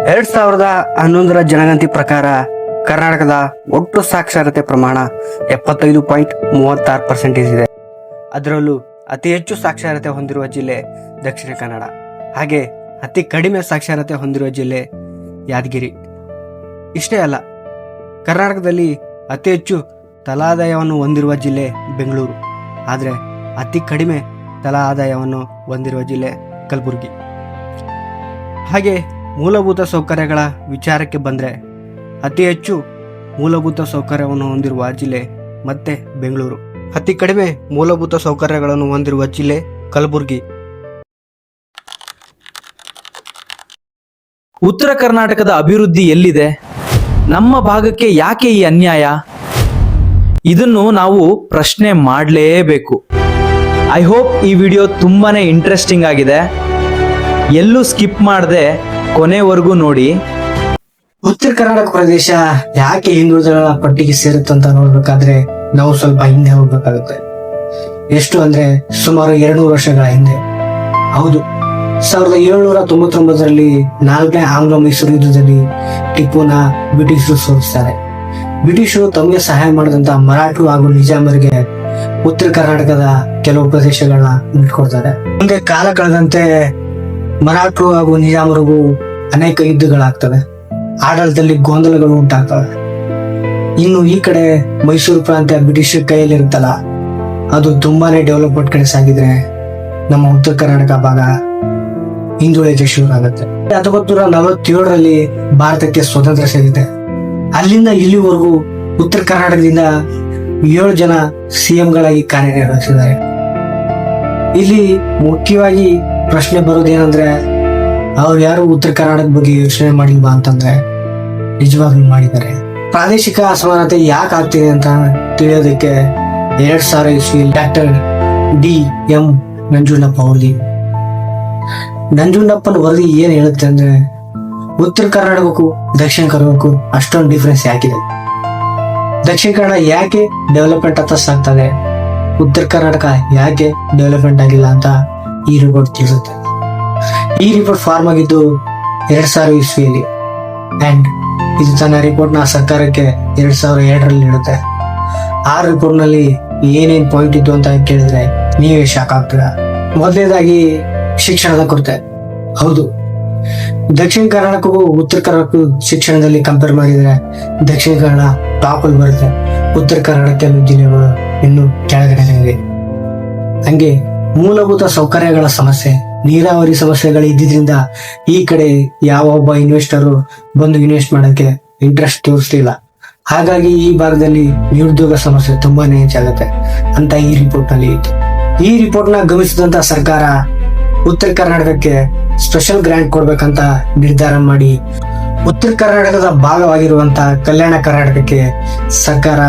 2011 ಜನಗಣತಿ ಪ್ರಕಾರ ಕರ್ನಾಟಕದ ಒಟ್ಟು ಸಾಕ್ಷರತೆ ಪ್ರಮಾಣ 75.36% ಇದೆ. ಅದರಲ್ಲೂ ಅತಿ ಹೆಚ್ಚು ಸಾಕ್ಷರತೆ ಹೊಂದಿರುವ ಜಿಲ್ಲೆ ದಕ್ಷಿಣ ಕನ್ನಡ. ಹಾಗೆ ಅತಿ ಕಡಿಮೆ ಸಾಕ್ಷರತೆ ಹೊಂದಿರುವ ಜಿಲ್ಲೆ ಯಾದಗಿರಿ. ಇಷ್ಟೇ ಅಲ್ಲ, ಕರ್ನಾಟಕದಲ್ಲಿ ಅತಿ ಹೆಚ್ಚು ತಲಾದಾಯವನ್ನು ಹೊಂದಿರುವ ಜಿಲ್ಲೆ ಬೆಂಗಳೂರು. ಆದರೆ ಅತಿ ಕಡಿಮೆ ತಲಾ ಆದಾಯವನ್ನು ಹೊಂದಿರುವ ಜಿಲ್ಲೆ ಕಲಬುರಗಿ. ಹಾಗೆ ಮೂಲಭೂತ ಸೌಕರ್ಯಗಳ ವಿಚಾರಕ್ಕೆ ಬಂದರೆ ಅತಿ ಹೆಚ್ಚು ಮೂಲಭೂತ ಸೌಕರ್ಯವನ್ನು ಹೊಂದಿರುವ ಜಿಲ್ಲೆ ಮತ್ತೆ ಬೆಂಗಳೂರು. ಅತಿ ಕಡಿಮೆ ಮೂಲಭೂತ ಸೌಕರ್ಯಗಳನ್ನು ಹೊಂದಿರುವ ಜಿಲ್ಲೆ ಕಲಬುರಗಿ. ಉತ್ತರ ಕರ್ನಾಟಕದ ಅಭಿವೃದ್ಧಿ ಎಲ್ಲಿದೆ? ನಮ್ಮ ಭಾಗಕ್ಕೆ ಯಾಕೆ ಈ ಅನ್ಯಾಯ? ಇದನ್ನು ನಾವು ಪ್ರಶ್ನೆ ಮಾಡಲೇಬೇಕು. ಐ ಹೋಪ್ ಈ ವಿಡಿಯೋ ತುಂಬಾನೇ ಇಂಟ್ರೆಸ್ಟಿಂಗ್ ಆಗಿದೆ. ಎಲ್ಲೂ ಸ್ಕಿಪ್ ಮಾಡದೆ ಕೊನೆವರೆಗೂ ನೋಡಿ. ಉತ್ತರ ಕರ್ನಾಟಕ ಪ್ರದೇಶ ಯಾಕೆ ಹಿಂದುಳಿದಗಳ ಪಟ್ಟಿಗೆ ಸೇರುತ್ತಂತ ನೋಡ್ಬೇಕಾದ್ರೆ ನಾವು ಸ್ವಲ್ಪ ಹಿಂದೆ ಹೋಗ್ಬೇಕಾಗುತ್ತೆ. ಎಷ್ಟು ಅಂದ್ರೆ ಸುಮಾರು 200 ವರ್ಷಗಳ ಹಿಂದೆ. ಹೌದು, 1799ರಲ್ಲಿ 4ನೇ ಆಂಗ್ಲೋ ಮೈಸೂರು ಯುದ್ಧದಲ್ಲಿ ಟಿಪ್ಪುನ ಬ್ರಿಟಿಷರು ಸೋಲಿಸ್ತಾರೆ. ಬ್ರಿಟಿಷರು ತಮಗೆ ಸಹಾಯ ಮಾಡಿದಂತ ಮರಾಠರು ಹಾಗೂ ನಿಜಾಮರಿಗೆ ಉತ್ತರ ಕರ್ನಾಟಕದ ಕೆಲವು ಪ್ರದೇಶಗಳನ್ನ ಬಿಟ್ಕೊಡ್ತಾರೆ. ಮುಂದೆ ಕಾಲ ಕಳೆದಂತೆ ಮರಾಠರು ಹಾಗೂ ನಿಜಾಮರಿಗೂ ಅನೇಕ ಯುದ್ಧಗಳಾಗ್ತವೆ. ಆಡಳಿತದಲ್ಲಿ ಗೊಂದಲಗಳು ಉಂಟಾಗ್ತವೆ. ಇನ್ನು ಈ ಕಡೆ ಮೈಸೂರು ಪ್ರಾಂತ್ಯ ಬ್ರಿಟಿಷರ ಕೈಯಲ್ಲಿ ಇರುತ್ತಲ್ಲ, ಅದು ತುಂಬಾನೇ ಡೆವಲಪ್ಮೆಂಟ್ ಕಡೆ ಸಾಗಿದ್ರೆ ನಮ್ಮ ಉತ್ತರ ಕರ್ನಾಟಕ ಭಾಗ ಹಿಂದುಳಿದ ಶುರು ಆಗುತ್ತೆ. 1947ರಲ್ಲಿ ಭಾರತಕ್ಕೆ ಸ್ವತಂತ್ರ ಸಿಗುತ್ತೆ. ಅಲ್ಲಿಂದ ಇಲ್ಲಿವರೆಗೂ ಉತ್ತರ ಕರ್ನಾಟಕದಿಂದ 7 ಜನ ಸಿಎಂಗಳಾಗಿ ಕಾರ್ಯನಿರ್ವಹಿಸಿದ್ದಾರೆ. ಇಲ್ಲಿ ಮುಖ್ಯವಾಗಿ ಪ್ರಶ್ನೆ ಬರೋದೇನಂದ್ರೆ, ಅವ್ರು ಯಾರು ಉತ್ತರ ಕರ್ನಾಟಕದ ಬಗ್ಗೆ ಯೋಚನೆ ಮಾಡಿಲ್ವಾ ಅಂತಂದ್ರೆ ನಿಜವಾಗ್ಲೂ ಮಾಡಿದ್ದಾರೆ. ಪ್ರಾದೇಶಿಕ ಅಸಮಾನತೆ ಯಾಕೆ ಆಗ್ತಿದೆ ಅಂತ ತಿಳಿಯೋದಕ್ಕೆ 2000 ಇಸ್ವಿಯಲ್ಲಿ ಡಾಕ್ಟರ್ D.M. ನಂಜುಂಡಪ್ಪ ವರದಿ. ನಂಜುಂಡಪ್ಪನ ವರದಿ ಏನ್ ಹೇಳುತ್ತೆ ಅಂದ್ರೆ, ಉತ್ತರ ಕರ್ನಾಟಕಕ್ಕೂ ದಕ್ಷಿಣ ಕನ್ನಡಕ್ಕೂ ಅಷ್ಟೊಂದು ಡಿಫ್ರೆನ್ಸ್ ಯಾಕಿದೆ, ದಕ್ಷಿಣ ಕನ್ನಡ ಯಾಕೆ ಡೆವಲಪ್ಮೆಂಟ್ ಹತ್ತ ಸಾಗ್ತದೆ, ಉತ್ತರ ಕರ್ನಾಟಕ ಯಾಕೆ ಡೆವಲಪ್ಮೆಂಟ್ ಆಗಿಲ್ಲ ಅಂತ ಈ ರಿಪೋರ್ಟ್ ತಿಳಿಸುತ್ತೆ. ಈ ರಿಪೋರ್ಟ್ ಫಾರ್ಮ್ ಆಗಿದ್ದು 2000 ಇಸ್ವಿಯಲ್ಲಿ ಅಂಡ್ ಇದು ತನ್ನ ರಿಪೋರ್ಟ್ ನ ಸರ್ಕಾರಕ್ಕೆ 2002ರಲ್ಲಿ ನೀಡುತ್ತೆ. ಆ ರಿಪೋರ್ಟ್ ನಲ್ಲಿ ಏನೇನ್ ಪಾಯಿಂಟ್ ಇದ್ದು ಅಂತ ಕೇಳಿದ್ರೆ ನೀವೇ ಶಾಕ್ ಆಗ್ತೀರ. ಮೊದಲನೇದಾಗಿ ಶಿಕ್ಷಣದ ಕೊರತೆ. ಹೌದು, ದಕ್ಷಿಣ ಕರ್ನಾಟಕಕ್ಕೂ ಉತ್ತರ ಕರ್ನಾಟಕ ಶಿಕ್ಷಣದಲ್ಲಿ ಕಂಪೇರ್ ಮಾಡಿದ್ರೆ ದಕ್ಷಿಣ ಕನ್ನಡ ಟಾಪ್ ಅಲ್ಲಿ ಬರುತ್ತೆ. ಉತ್ತರ ಕನ್ನಡ ಕೆಲವು ಜಿಲ್ಲೆಗಳು ಇನ್ನು ಕೆಳಗಡೆ ಇದೆ. ಹಂಗೆ ಮೂಲಭೂತ ಸೌಕರ್ಯಗಳ ಸಮಸ್ಯೆ, ನೀರಾವರಿ ಸಮಸ್ಯೆಗಳು ಇದ್ದಿದ್ರಿಂದ ಈ ಕಡೆ ಯಾವ ಒಬ್ಬ ಇನ್ವೆಸ್ಟರು ಬಂದು ಇನ್ವೆಸ್ಟ್ ಮಾಡೋಕೆ ಇಂಟ್ರೆಸ್ಟ್ ತೋರಿಸ್ತಿಲ್ಲ. ಹಾಗಾಗಿ ಈ ಭಾಗದಲ್ಲಿ ನಿರುದ್ಯೋಗ ಸಮಸ್ಯೆ ತುಂಬಾನೇ ಹೆಚ್ಚಾಗುತ್ತೆ ಅಂತ ಈ ರಿಪೋರ್ಟ್ ನಲ್ಲಿ ಇತ್ತು. ಈ ರಿಪೋರ್ಟ್ ನ ಗಮನಿಸಿದಂತ ಸರ್ಕಾರ ಉತ್ತರ ಕರ್ನಾಟಕಕ್ಕೆ ಸ್ಪೆಷಲ್ ಗ್ರಾಂಟ್ ಕೊಡ್ಬೇಕಂತ ನಿರ್ಧಾರ ಮಾಡಿ ಉತ್ತರ ಕರ್ನಾಟಕದ ಭಾಗವಾಗಿರುವಂತಹ ಕಲ್ಯಾಣ ಕರ್ನಾಟಕಕ್ಕೆ ಸರ್ಕಾರ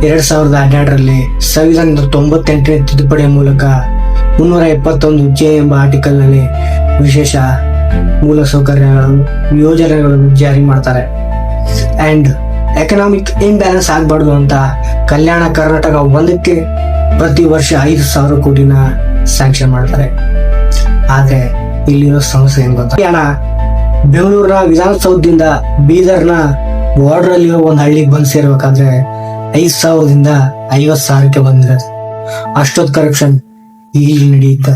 2012ರಲ್ಲಿ ಸಂವಿಧಾನದ 98ನೇ ತಿದ್ದುಪಡಿಯ ಮೂಲಕ 371 ಜೆ ಎಂಬ ಆರ್ಟಿಕಲ್ ನಲ್ಲಿ ವಿಶೇಷ ಮೂಲ ಸೌಕರ್ಯಗಳು ಯೋಜನೆಗಳನ್ನು ಜಾರಿ ಮಾಡ್ತಾರೆ. ಅಂಡ್ ಎಕನಾಮಿಕ್ ಇಂಬ್ಯಾಲೆನ್ಸ್ ಆಗ್ಬಾರ್ದು ಅಂತ ಕಲ್ಯಾಣ ಕರ್ನಾಟಕ ಒಂದಕ್ಕೆ ಪ್ರತಿ ವರ್ಷ 5,000 ಕೋಟಿನ ಸ್ಯಾಂಕ್ಷನ್ ಮಾಡ್ತಾರೆ. ಆದ್ರೆ ಇಲ್ಲಿರೋ ಸಮಸ್ಯೆ ಏನ್ ಗೊತ್ತಾ, ಬೆಂಗಳೂರಿನ ವಿಧಾನಸೌಧದಿಂದ ಬೀದರ್ನ ಬಾರ್ಡರ್ ಅಲ್ಲಿರೋ ಒಂದು ಹಳ್ಳಿಗೆ ಬಂದು ಸೇರ್ಬೇಕಾದ್ರೆ 5,000ದಿಂದ 50,000ಕ್ಕೆ ಬಂದಿರೋದು. ಅಷ್ಟೊಂದು ಕರಪ್ಷನ್ ಇಲ್ಲಿ ನಡೆಯುತ್ತೆ.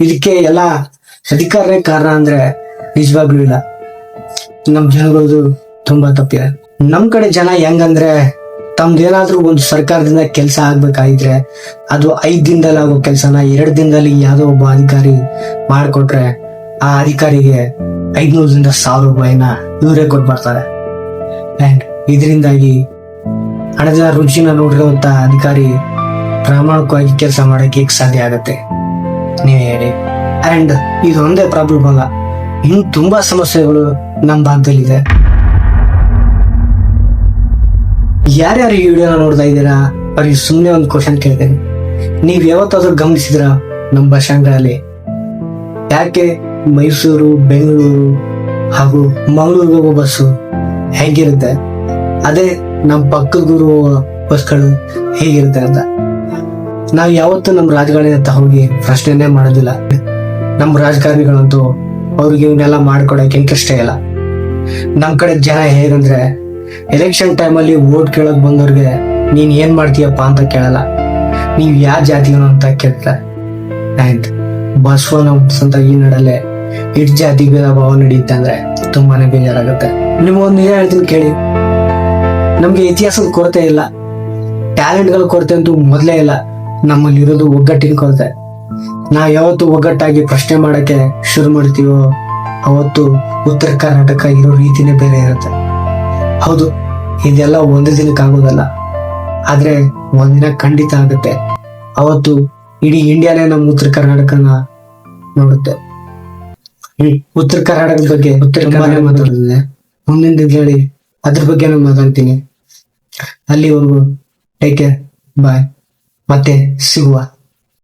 ಇದಕ್ಕೆ ಎಲ್ಲ ಅಧಿಕಾರನೇ ಕಾರಣ ಅಂದ್ರೆ ನಿಜವಾಗ್ಲೂ ಇಲ್ಲ, ನಮ್ ಜನಗಳದು ತುಂಬಾ ತಪ್ಪಿದೆ. ನಮ್ ಕಡೆ ಜನ ಹೆಂಗಂದ್ರೆ, ತಮ್ದೇನಾದ್ರೂ ಒಂದು ಸರ್ಕಾರದಿಂದ ಕೆಲಸ ಆಗ್ಬೇಕಾಗಿದ್ರೆ ಅದು 5 ದಿನದಲ್ಲಿ ಆಗೋ ಕೆಲಸನ 2 ದಿನದಲ್ಲಿ ಯಾವುದೋ ಒಬ್ಬ ಅಧಿಕಾರಿ ಮಾಡಿಕೊಟ್ರೆ ಆ ಅಧಿಕಾರಿಗೆ 500ರಿಂದ 1,000 ರೂಪಾಯಿನ ಇವರೇ ಕೊಟ್ಬರ್ತಾರೆ. ಅಂಡ್ ಇದರಿಂದಾಗಿ ಹಣದ ರುಚಿನ ನೋಡಿರುವಂತ ಅಧಿಕಾರಿ ಪ್ರಾಮಾಣಿಕವಾಗಿ ಕೆಲಸ ಮಾಡಕ್ಕೆ ಸಾಧ್ಯ ಆಗತ್ತೆ, ನೀವೇ ಹೇಳಿ. ಅಂಡ್ ಇದು ಒಂದೇ ಪ್ರಾಬ್ಲಮ್ ಅಲ್ಲ, ಇನ್ನು ತುಂಬಾ ಸಮಸ್ಯೆಗಳು ನಮ್ಮ ಭಾಗದಲ್ಲಿದೆ. ಯಾರ್ಯಾರು ಈ ವಿಡಿಯೋನ ನೋಡ್ತಾ ಇದ್ದೀರಾ ಅವ್ರಿಗೆ ಸುಮ್ಮನೆ ಒಂದು ಕ್ವಶನ್ ಕೇಳ್ತೇನೆ. ನೀವ್ ಯಾವತ್ತಾದ್ರೂ ಗಮನಿಸಿದ್ರ ನಮ್ಮ ಬಸ್ ಸ್ಟ್ಯಾಂಡ್ಗಳಲ್ಲಿ ಯಾಕೆ ಮೈಸೂರು, ಬೆಂಗಳೂರು ಹಾಗೂ ಮಂಗಳೂರಿಗೆ ಹೋಗೋ ಬಸ್ಸು ಹೇಗಿರುತ್ತೆ, ಅದೇ ನಮ್ಮ ಪಕ್ಕದೂರು ಬಸ್ಗಳು ಹೇಗಿರುತ್ತೆ ಅಂತ ನಾವ್ ಯಾವತ್ತೂ ನಮ್ಮ ರಾಜಕಾರಣಿಯತ್ತ ಹೋಗಿ ಪ್ರಶ್ನೆನೇ ಮಾಡೋದಿಲ್ಲ. ನಮ್ಮ ರಾಜಕಾರಣಿಗಳಂತೂ ಅವ್ರಿಗೆ ಇವನ್ನೆಲ್ಲ ಮಾಡ್ಕೊಡಕ್ಕೆ ಇಂಟ್ರೆಸ್ಟೇ ಇಲ್ಲ. ನಮ್ ಕಡೆ ಜನ ಹೇಗಂದ್ರೆ ಎಲೆಕ್ಷನ್ ಟೈಮಲ್ಲಿ ವೋಟ್ ಕೇಳಕ್ ಬಂದವ್ರಿಗೆ ನೀನ್ ಏನ್ ಮಾಡ್ತೀಯಪ್ಪ ಅಂತ ಕೇಳಲ್ಲ, ನೀವ್ ಯಾವ ಜಾತಿಯವನು ಅಂತ ಕೇಳ್ತಾರೆ. ಆಯ್ತ್ ಬಸವನ ಅಂತ ಈ ನಡಲೆ ಇಟ್ ಜಾತಿ ಭೇದ ಭಾವ ನಡೆಯುತ್ತೆ ಅಂದ್ರೆ ತುಂಬಾನೇ ಬೇಜಾರಾಗುತ್ತೆ. ನಿಮ್ಗೊಂದು ನಿಜ ಹೇಳ್ತೀನಿ ಕೇಳಿ, ನಮ್ಗೆ ಇತಿಹಾಸದ ಕೊರತೆ ಇಲ್ಲ, ಟ್ಯಾಲೆಂಟ್ಗಳ ಕೊರತೆ ಅಂತೂ ಮೊದಲೇ ಇಲ್ಲ. ನಮ್ಮಲ್ಲಿ ಇರೋದು ಒಗ್ಗಟ್ಟಿನ ಕೊರತೆ. ನಾವ್ ಯಾವತ್ತು ಒಗ್ಗಟ್ಟಾಗಿ ಪ್ರಶ್ನೆ ಮಾಡಕ್ಕೆ ಶುರು ಮಾಡ್ತೀವೋ ಅವತ್ತು ಉತ್ತರ ಕರ್ನಾಟಕ ಇರೋ ರೀತಿನೇ ಬೇರೆ ಇರುತ್ತೆ. ಹೌದು, ಇದೆಲ್ಲ ಒಂದೇ ದಿನಕ್ಕೆ ಆಗೋದಲ್ಲ, ಆದ್ರೆ ಒಂದಿನ ಖಂಡಿತ ಆಗುತ್ತೆ. ಅವತ್ತು ಇಡೀ ಇಂಡಿಯಾನೇ ನಮ್ಮ ಉತ್ತರ ಕರ್ನಾಟಕನ ನೋಡುತ್ತೆ. ಉತ್ತರ ಕರ್ನಾಟಕದ ಬಗ್ಗೆ ತುಂಬಾನೇ ಮಾತಾಡಿದೆ. ಮುಂದಿನ ದಿನಗಳಲ್ಲಿ ಅದ್ರ ಬಗ್ಗೆ ನಾನು ಮಾತಾಡ್ತೀನಿ. ಅಲ್ಲಿವರೆಗೂ ಟೇಕ್ ಕೇರ್, ಬಾಯ್, ಮತ್ತೆ ಸಿಗುವ.